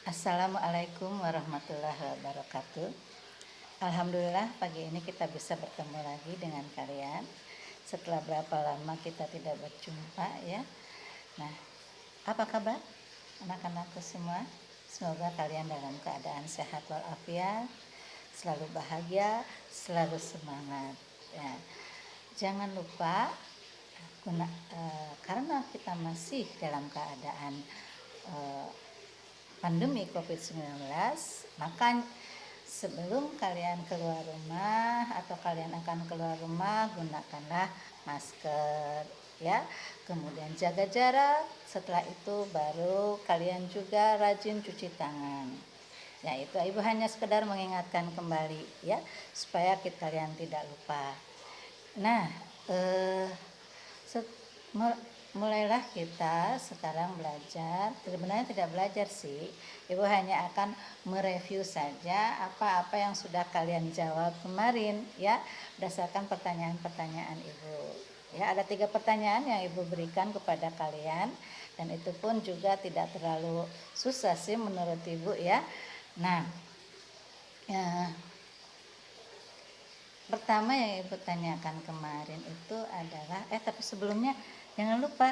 Assalamualaikum warahmatullahi wabarakatuh. Alhamdulillah pagi ini kita bisa bertemu lagi dengan kalian setelah berapa lama kita tidak berjumpa ya. Nah, apa kabar anak-anakku semua? Semoga kalian dalam keadaan sehat walafiat, selalu bahagia, selalu semangat ya. Jangan lupa karena kita masih dalam keadaan eh, pandemi COVID-19, maka sebelum kalian keluar rumah atau kalian akan keluar rumah, gunakanlah masker ya. Kemudian jaga jarak, setelah itu baru kalian juga rajin cuci tangan. Ya, itu Ibu hanya sekedar mengingatkan kembali ya, supaya kalian tidak lupa. Nah, mulailah kita sekarang belajar. Sebenarnya tidak belajar sih, Ibu hanya akan mereview saja apa-apa yang sudah kalian jawab kemarin ya, berdasarkan pertanyaan-pertanyaan Ibu ya. Ada 3 pertanyaan yang Ibu berikan kepada kalian, dan itu pun juga tidak terlalu susah sih menurut Ibu ya. Nah, pertama yang Ibu tanyakan kemarin itu adalah tapi sebelumnya jangan lupa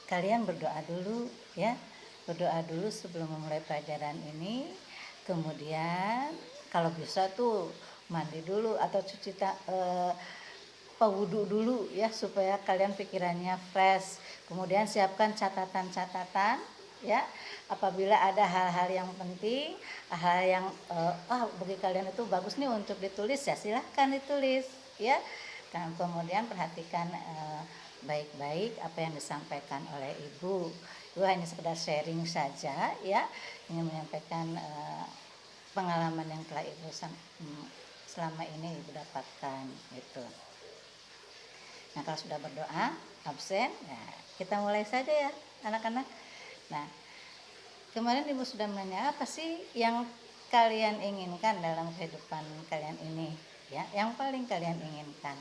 kalian berdoa dulu ya. Berdoa dulu sebelum memulai pelajaran ini. Kemudian kalau bisa tuh mandi dulu atau wudu dulu ya, supaya kalian pikirannya fresh. Kemudian siapkan catatan-catatan ya, apabila ada hal-hal yang penting, hal yang bagi kalian itu bagus nih untuk ditulis, ya silahkan ditulis ya. Kemudian perhatikan baik-baik apa yang disampaikan oleh Ibu. Ibu hanya sekedar sharing saja ya, ingin menyampaikan pengalaman yang telah Ibu selama ini Ibu dapatkan gitu. Nah, kalau sudah berdoa, absen, nah kita mulai saja ya anak-anak. Nah, kemarin Ibu sudah menanya apa sih yang kalian inginkan dalam kehidupan kalian ini ya, yang paling kalian inginkan.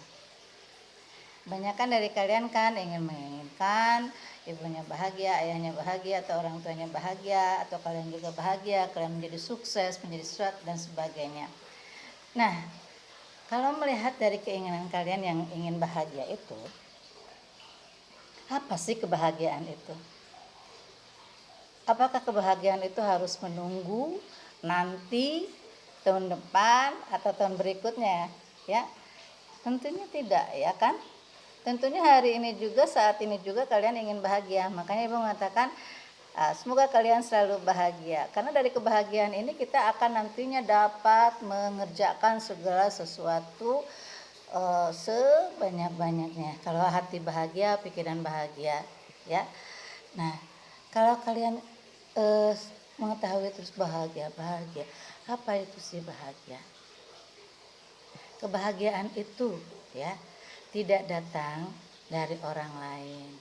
Banyakan dari kalian kan menginginkan ibunya bahagia, ayahnya bahagia, atau orang tuanya bahagia, atau kalian juga bahagia, kalian menjadi sukses, menjadi sesuatu dan sebagainya. Nah, kalau melihat dari keinginan kalian yang ingin bahagia itu, apa sih kebahagiaan itu? Apakah kebahagiaan itu harus menunggu nanti tahun depan atau tahun berikutnya ya? Tentunya tidak ya kan? Tentunya hari ini juga, saat ini juga kalian ingin bahagia. Makanya Ibu mengatakan semoga kalian selalu bahagia. Karena dari kebahagiaan ini kita akan nantinya dapat mengerjakan segala sesuatu sebanyak-banyaknya. Kalau hati bahagia, pikiran bahagia ya. Nah, kalau kalian mengetahui terus bahagia, apa itu sih bahagia? Kebahagiaan itu ya tidak datang dari orang lain.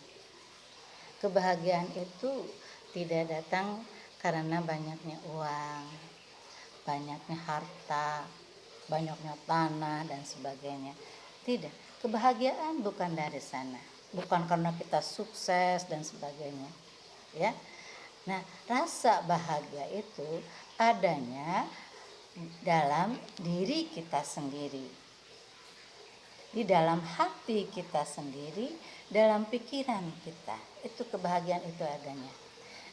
Kebahagiaan itu tidak datang karena banyaknya uang, banyaknya harta, banyaknya tanah dan sebagainya. Tidak, kebahagiaan bukan dari sana. Bukan karena kita sukses dan sebagainya. Ya. Nah, rasa bahagia itu adanya dalam diri kita sendiri, di dalam hati kita sendiri, dalam pikiran kita. Itu kebahagiaan itu adanya.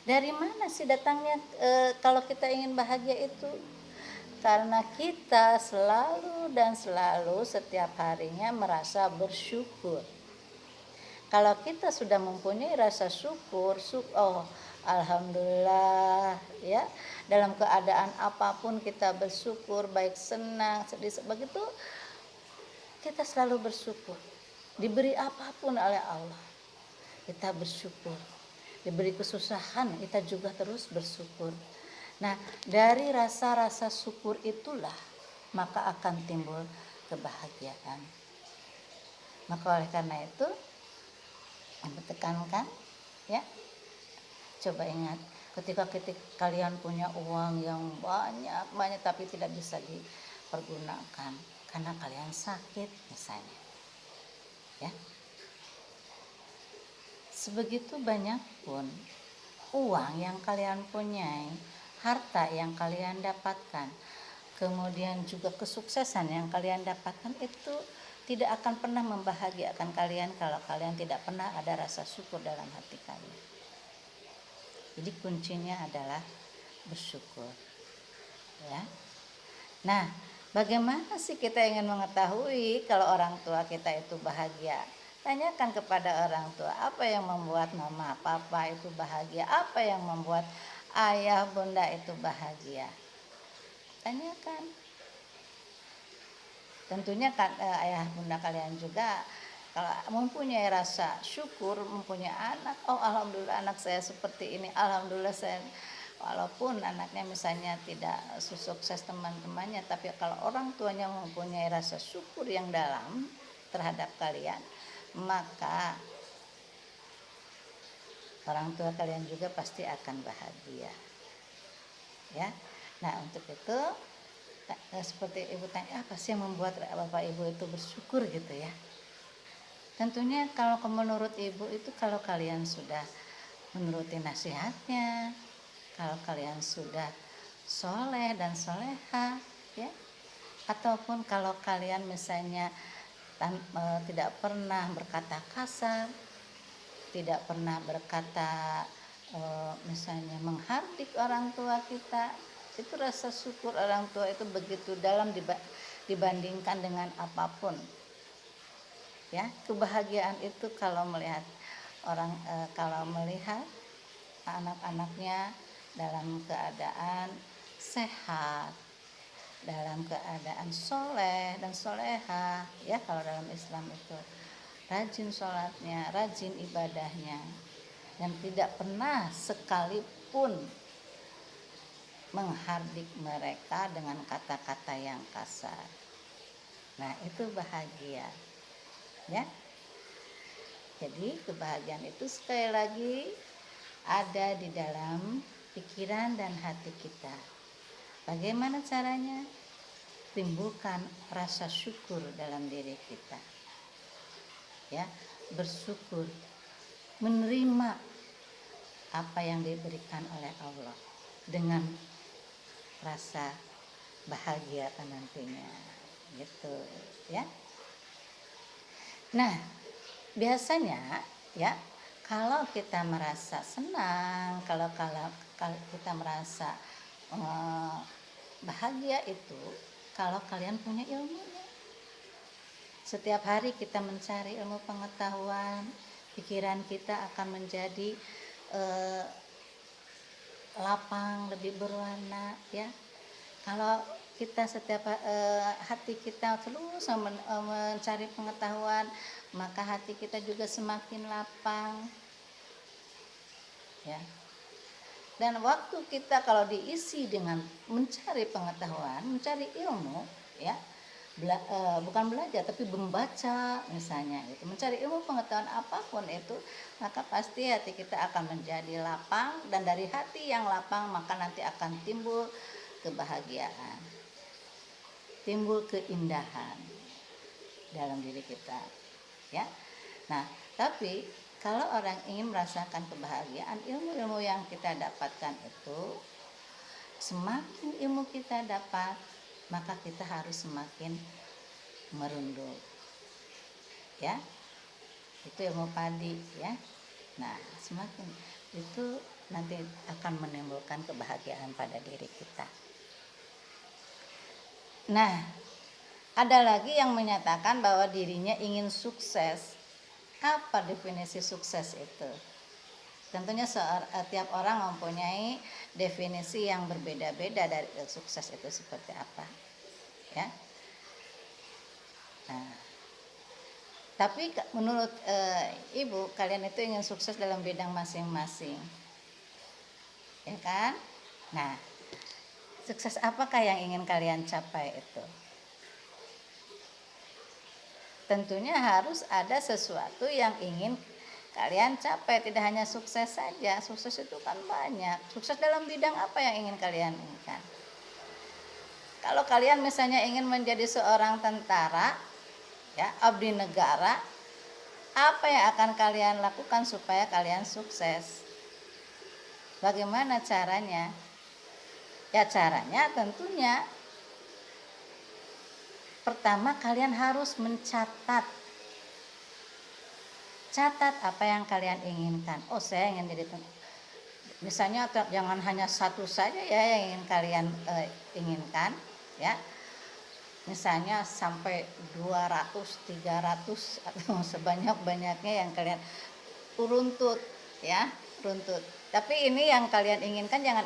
Dari mana sih datangnya kalau kita ingin bahagia itu? Karena kita selalu dan selalu setiap harinya merasa bersyukur. Kalau kita sudah mempunyai rasa syukur, alhamdulillah ya, dalam keadaan apapun kita bersyukur, baik senang, sedih, begitu kita selalu bersyukur. Diberi apapun oleh Allah, kita bersyukur. Diberi kesusahan, kita juga terus bersyukur. Nah, dari rasa-rasa syukur itulah maka akan timbul kebahagiaan. Maka oleh karena itu yang tekankan ya, coba ingat, ketika kalian punya uang yang banyak tapi tidak bisa dipergunakan karena kalian sakit misalnya ya, sebegitu banyak pun uang yang kalian punyai harta yang kalian dapatkan, kemudian juga kesuksesan yang kalian dapatkan itu tidak akan pernah membahagiakan kalian kalau kalian tidak pernah ada rasa syukur dalam hati kalian. Jadi kuncinya adalah bersyukur, ya. Nah, bagaimana sih kita ingin mengetahui kalau orang tua kita itu bahagia? Tanyakan kepada orang tua, apa yang membuat mama, papa itu bahagia? Apa yang membuat ayah, bunda itu bahagia? Tanyakan. Tentunya kan ayah bunda kalian juga kalau mempunyai rasa syukur, mempunyai anak, oh alhamdulillah anak saya seperti ini, alhamdulillah saya, walaupun anaknya misalnya tidak sukses teman-temannya, tapi kalau orang tuanya mempunyai rasa syukur yang dalam terhadap kalian, maka orang tua kalian juga pasti akan bahagia, ya. Nah untuk itu seperti ibu tanya, apa sih yang membuat bapak ibu itu bersyukur gitu ya. Tentunya kalau menurut ibu itu kalau kalian sudah menuruti nasihatnya, kalau kalian sudah soleh dan soleha, ya, ataupun kalau kalian misalnya tidak pernah berkata kasar, tidak pernah berkata misalnya menghardik orang tua kita, itu rasa syukur orang tua itu begitu dalam dibandingkan dengan apapun. Ya, kebahagiaan itu kalau melihat kalau melihat anak-anaknya dalam keadaan sehat, dalam keadaan soleh dan soleha, ya kalau dalam Islam itu rajin sholatnya, rajin ibadahnya, dan tidak pernah sekalipun menghardik mereka dengan kata-kata yang kasar. Nah itu bahagia, ya. Jadi kebahagiaan itu sekali lagi ada di dalam pikiran dan hati kita. Bagaimana caranya? Timbulkan rasa syukur dalam diri kita, ya, bersyukur, menerima apa yang diberikan oleh Allah dengan rasa bahagia nantinya, gitu, ya. Nah, biasanya ya kalau kita merasa senang, kalau kita merasa bahagia itu kalau kalian punya ilmunya. Setiap hari kita mencari ilmu pengetahuan, pikiran kita akan menjadi lapang, lebih berwarna, ya. Kalau kita setiap hati kita terus mencari pengetahuan, maka hati kita juga semakin lapang, ya. Dan waktu kita kalau diisi dengan mencari pengetahuan, mencari ilmu, ya, bukan belajar tapi membaca misalnya, itu mencari ilmu pengetahuan apapun itu, maka pasti hati kita akan menjadi lapang, dan dari hati yang lapang maka nanti akan timbul kebahagiaan, timbul keindahan dalam diri kita, ya. Nah tapi kalau orang ingin merasakan kebahagiaan, ilmu-ilmu yang kita dapatkan itu, semakin ilmu kita dapat, maka kita harus semakin merunduk, ya. Itu ilmu padi, ya. Nah semakin itu nanti akan menimbulkan kebahagiaan pada diri kita. Nah ada lagi yang menyatakan bahwa dirinya ingin sukses. Apa definisi sukses itu? Tentunya tiap orang mempunyai definisi yang berbeda-beda dari sukses itu seperti apa, ya. Nah, tapi menurut ibu, kalian itu ingin sukses dalam bidang masing-masing, ya kan? Nah, sukses apakah yang ingin kalian capai itu? Tentunya harus ada sesuatu yang ingin kalian capai, tidak hanya sukses saja. Sukses itu kan banyak. Sukses dalam bidang apa yang ingin kalian inginkan? Kalau kalian misalnya ingin menjadi seorang tentara, ya, abdi negara, apa yang akan kalian lakukan supaya kalian sukses? Bagaimana caranya? Ya caranya tentunya pertama kalian harus mencatat. Catat apa yang kalian inginkan. Oh, saya ingin jadi misalnya jangan hanya satu saja ya yang ingin kalian inginkan ya. Misalnya sampai 200, 300 atau sebanyak-banyaknya yang kalian runtut ya, runtut. Tapi ini yang kalian inginkan jangan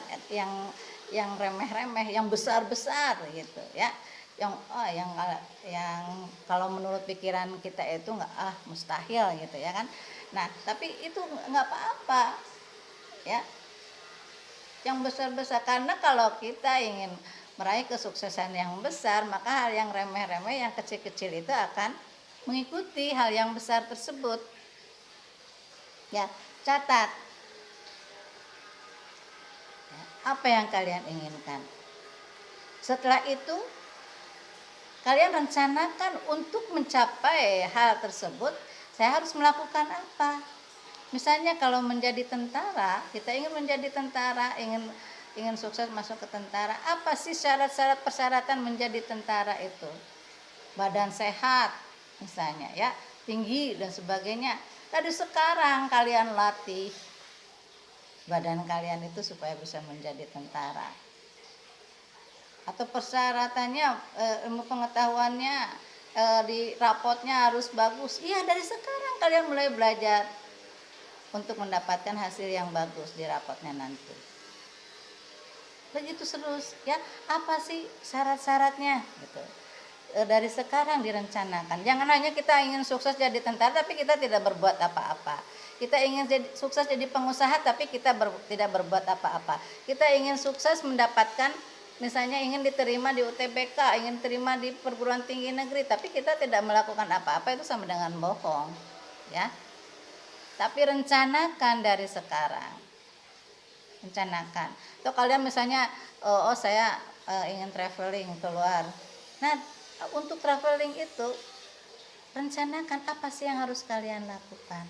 yang remeh-remeh, yang besar-besar gitu ya. Yang kalau menurut pikiran kita itu nggak mustahil gitu ya kan. Nah, tapi itu nggak apa-apa ya. Yang besar-besar, karena kalau kita ingin meraih kesuksesan yang besar, maka hal yang remeh-remeh, yang kecil-kecil itu akan mengikuti hal yang besar tersebut. Ya, catat ya, apa yang kalian inginkan. Setelah itu kalian rencanakan untuk mencapai hal tersebut, saya harus melakukan apa. Misalnya kalau menjadi tentara, kita ingin menjadi tentara, ingin sukses masuk ke tentara, apa sih syarat-syarat persyaratan menjadi tentara itu? Badan sehat misalnya ya, tinggi dan sebagainya. Dari sekarang kalian latih badan kalian itu supaya bisa menjadi tentara. Atau persyaratannya ilmu pengetahuannya di rapotnya harus bagus. Iya, dari sekarang kalian mulai belajar untuk mendapatkan hasil yang bagus di rapotnya nanti. Begitu terus ya, apa sih syarat-syaratnya gitu. Dari sekarang direncanakan. Jangan hanya kita ingin sukses jadi tentara tapi kita tidak berbuat apa-apa. Kita ingin sukses jadi pengusaha tapi kita tidak berbuat apa-apa. Kita ingin sukses mendapatkan, misalnya ingin diterima di UTBK, ingin terima di perguruan tinggi negeri, tapi kita tidak melakukan apa-apa, itu sama dengan bohong ya. Tapi rencanakan dari sekarang. Rencanakan. Atau kalian misalnya saya ingin traveling keluar. Nah, untuk traveling itu rencanakan apa sih yang harus kalian lakukan.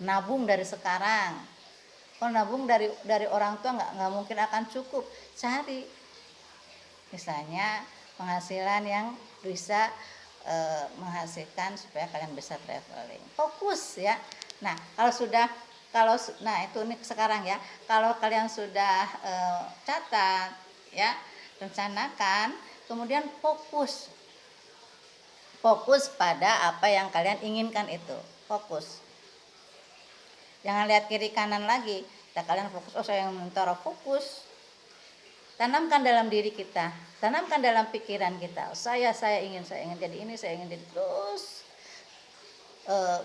Nabung dari sekarang. Kalau nabung dari orang tua nggak mungkin akan cukup. Cari misalnya penghasilan yang bisa menghasilkan supaya kalian bisa traveling. Fokus ya. Nah, nah itu nih sekarang ya. Kalau kalian sudah catat ya, rencanakan, kemudian fokus pada apa yang kalian inginkan itu. Fokus. Jangan lihat kiri kanan lagi. Kalian fokus, oh saya ingin tentara, fokus. Tanamkan dalam diri kita, tanamkan dalam pikiran kita. Saya ingin jadi ini, saya ingin jadi, terus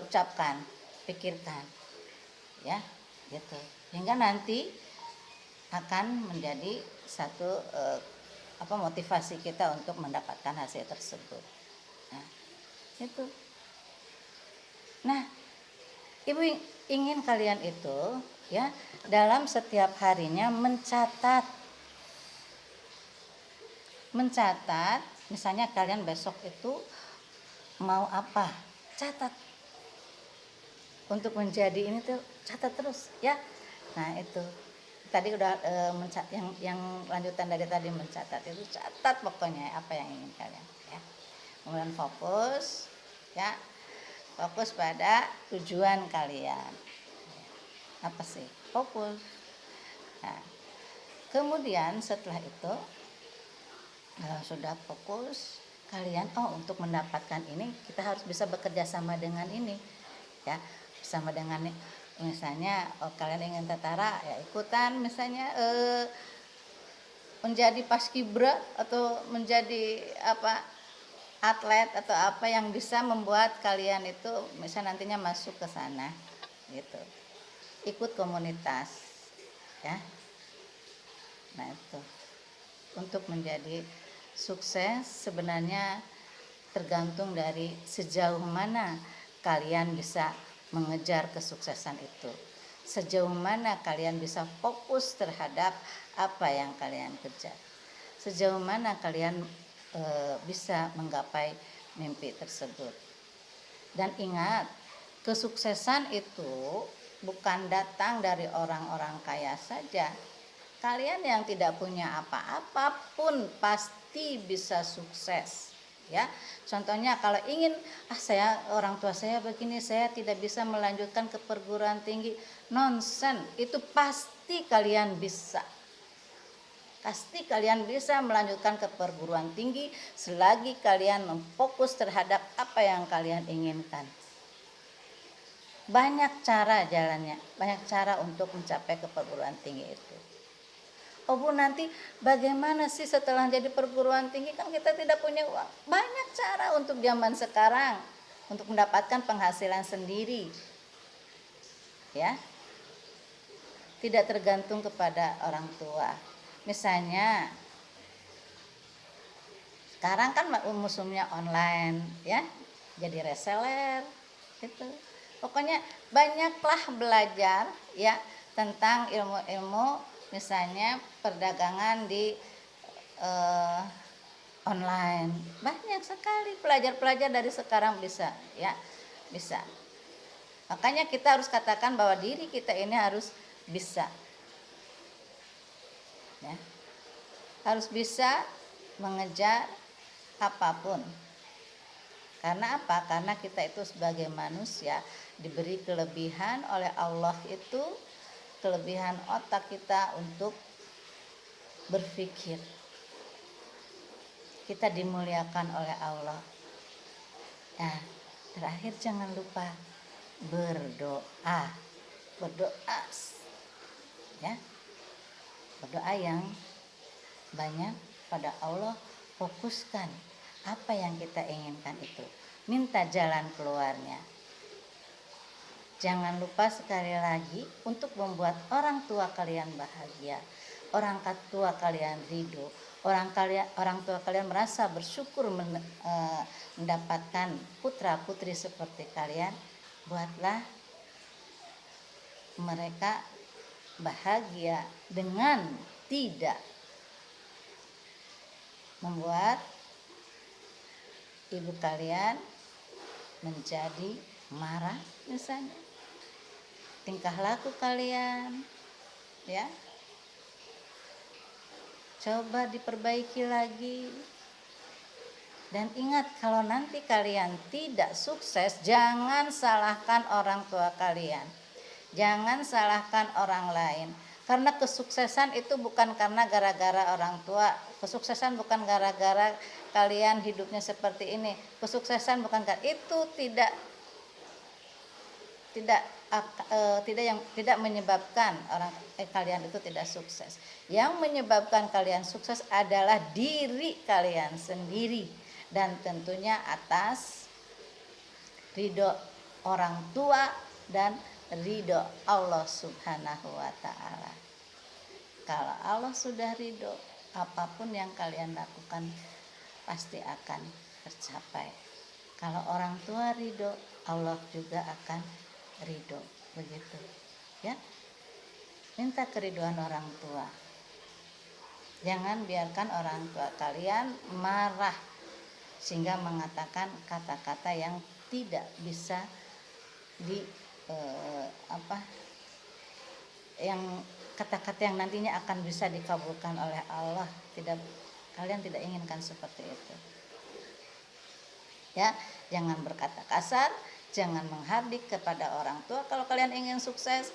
ucapkan, pikirkan, ya, gitu. Hingga nanti akan menjadi satu motivasi kita untuk mendapatkan hasil tersebut. Nah, itu. Nah, ibu ingin kalian itu, ya, dalam setiap harinya mencatat, misalnya kalian besok itu mau apa, catat. Untuk menjadi ini tuh catat terus ya. Nah, itu tadi udah yang lanjutan dari tadi, mencatat itu, catat pokoknya apa yang ingin kalian ya. Kemudian fokus ya, fokus pada tujuan kalian. Apa sih? Fokus. Nah, kemudian setelah itu sudah fokus kalian, untuk mendapatkan ini kita harus bisa bekerja sama dengan ini ya, bersama dengan misalnya kalian ingin tentara ya, ikutan misalnya menjadi paskibra atau menjadi atlet atau apa yang bisa membuat kalian itu misalnya nantinya masuk ke sana gitu. Ikut komunitas ya. Nah, itu untuk menjadi sukses sebenarnya tergantung dari sejauh mana kalian bisa mengejar kesuksesan itu. Sejauh mana kalian bisa fokus terhadap apa yang kalian kejar. Sejauh mana kalian bisa menggapai mimpi tersebut. Dan ingat, kesuksesan itu bukan datang dari orang-orang kaya saja. Kalian yang tidak punya apa-apa pun pasti bisa sukses. Ya, contohnya kalau ingin saya orang tua saya begini, saya tidak bisa melanjutkan ke perguruan tinggi, nonsen, itu pasti kalian bisa. Pasti kalian bisa melanjutkan ke perguruan tinggi selagi kalian memfokus terhadap apa yang kalian inginkan. Banyak cara jalannya, banyak cara untuk mencapai ke perguruan tinggi itu. Oh Bu, nanti bagaimana sih setelah jadi perguruan tinggi, kan kita tidak punya uang. Banyak cara untuk zaman sekarang untuk mendapatkan penghasilan sendiri. Ya. Tidak tergantung kepada orang tua. Misalnya sekarang kan musimnya online ya. Jadi reseller gitu. Pokoknya banyaklah belajar ya tentang ilmu-ilmu, misalnya perdagangan di online. Banyak sekali pelajar-pelajar dari sekarang bisa ya, bisa. Makanya kita harus katakan bahwa diri kita ini harus bisa. Ya. Harus bisa mengejar apapun. Karena apa? Karena kita itu sebagai manusia diberi kelebihan oleh Allah itu, kelebihan otak kita untuk berpikir. Kita dimuliakan oleh Allah. Nah, terakhir jangan lupa berdoa. Berdoa. Ya. Berdoa yang banyak pada Allah, fokuskan apa yang kita inginkan itu. Minta jalan keluarnya. Jangan lupa sekali lagi untuk membuat orang tua kalian bahagia, orang tua kalian ridho, orang tua kalian merasa bersyukur mendapatkan putra putri seperti kalian. Buatlah mereka bahagia dengan tidak membuat ibu kalian menjadi marah misalnya. Tingkah laku kalian ya coba diperbaiki lagi. Dan ingat, kalau nanti kalian tidak sukses, jangan salahkan orang tua kalian, jangan salahkan orang lain. Karena kesuksesan itu bukan karena gara-gara orang tua. Kesuksesan bukan gara-gara kalian hidupnya seperti ini. Kesuksesan bukan itu tidak menyebabkan kalian itu tidak sukses. Yang menyebabkan kalian sukses adalah diri kalian sendiri, dan tentunya atas ridho orang tua dan ridho Allah Subhanahu wa ta'ala. Kalau Allah sudah ridho, apapun yang kalian lakukan pasti akan tercapai. Kalau orang tua ridho, Allah juga akan ridho. Begitu ya. Minta keriduan orang tua. Jangan biarkan orang tua kalian marah sehingga mengatakan kata-kata yang tidak bisa yang kata-kata yang nantinya akan bisa dikabulkan oleh Allah. Kalian tidak inginkan seperti itu. Ya, jangan berkata kasar, jangan menghardik kepada orang tua. Kalau kalian ingin sukses,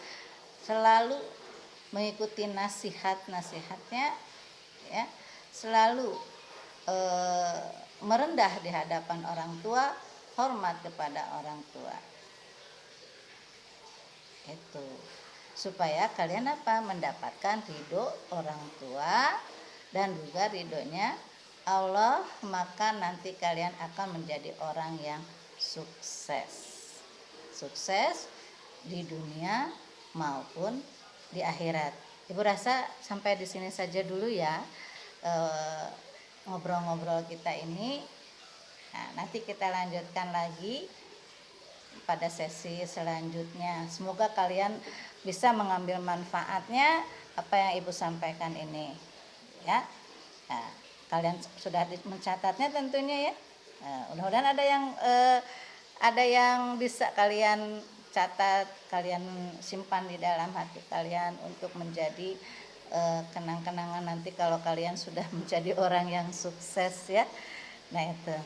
selalu mengikuti nasihatnya ya, selalu merendah di hadapan orang tua, hormat kepada orang tua. Itu supaya kalian mendapatkan ridho orang tua dan juga ridhonya Allah, maka nanti kalian akan menjadi orang yang sukses di dunia maupun di akhirat. Ibu rasa sampai di sini saja dulu ya ngobrol-ngobrol kita ini. Nah, nanti kita lanjutkan lagi pada sesi selanjutnya. Semoga kalian bisa mengambil manfaatnya apa yang Ibu sampaikan ini ya. Nah, kalian sudah mencatatnya tentunya ya. Mudah-mudahan ada yang bisa kalian catat, kalian simpan di dalam hati kalian untuk menjadi kenang-kenangan nanti kalau kalian sudah menjadi orang yang sukses ya. Nah itu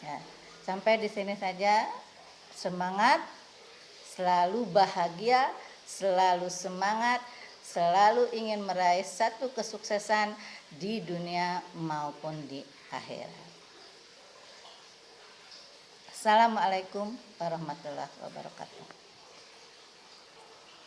ya. Sampai di sini saja. Semangat, selalu bahagia, selalu semangat, selalu ingin meraih satu kesuksesan di dunia maupun di akhirat. Assalamualaikum warahmatullahi wabarakatuh.